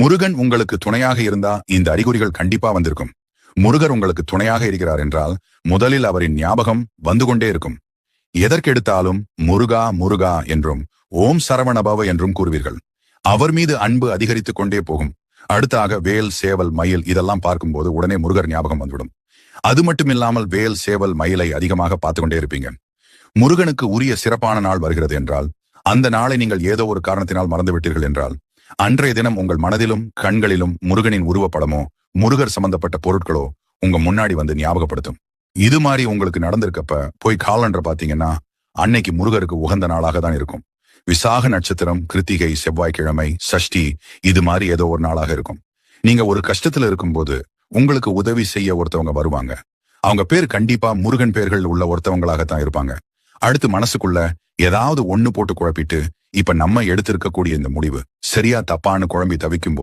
முருகன் உங்களுக்கு துணையாக இருந்தா இந்த அறிகுறிகள் கண்டிப்பா வந்திருக்கும். முருகர் உங்களுக்கு துணையாக இருக்கிறார் என்றால் முதலில் அவரின் ஞாபகம் வந்து கொண்டே இருக்கும். எதற்கெடுத்தாலும் முருகா முருகா என்றும் ஓம் சரவணபவ என்றும் கூறுவீர்கள். அவர் மீது அன்பு அதிகரித்துக் கொண்டே போகும். அடுத்தாக வேல் சேவல் மயில் இதெல்லாம் பார்க்கும்போது உடனே முருகர் ஞாபகம் வந்துவிடும். அது மட்டுமில்லாமல் வேல் சேவல் மயிலை அதிகமாக பார்த்து கொண்டே இருப்பீங்க. முருகனுக்கு உரிய சிறப்பான நாள் வருகிறது என்றால், அந்த நாளை நீங்கள் ஏதோ ஒரு காரணத்தினால் மறந்துவிட்டீர்கள் என்றால், அன்றைய தினம் உங்கள் மனதிலும் கண்களிலும் முருகனின் உருவப்படமோ முருகர் சம்பந்தப்பட்ட பொருட்களோ உங்க முன்னாடி வந்து ஞாபகப்படுத்தும். இது மாதிரி உங்களுக்கு நடந்திருக்கப்ப போய் காலண்டர் பாத்தீங்கன்னா அன்னைக்கு முருகருக்கு உகந்த நாளாக தான் இருக்கும். விசாக நட்சத்திரம், கிருத்திகை, செவ்வாய்க்கிழமை, சஷ்டி இது மாதிரி ஏதோ ஒரு நாளாக இருக்கும். நீங்க ஒரு கஷ்டத்துல இருக்கும்போது உங்களுக்கு உதவி செய்ய ஒருத்தவங்க வருவாங்க. அவங்க பேர் கண்டிப்பா முருகன் பேர்கள் உள்ள ஒருத்தவங்களாகத்தான் இருப்பாங்க. அடுத்து மனசுக்குள்ள ஏதாவது ஒண்ணு போட்டு குழப்பிட்டு இப்ப நம்ம எடுத்திருக்கக்கூடிய இந்த முடிவு சரியா தப்பான்னு குழம்பி தவிக்கும்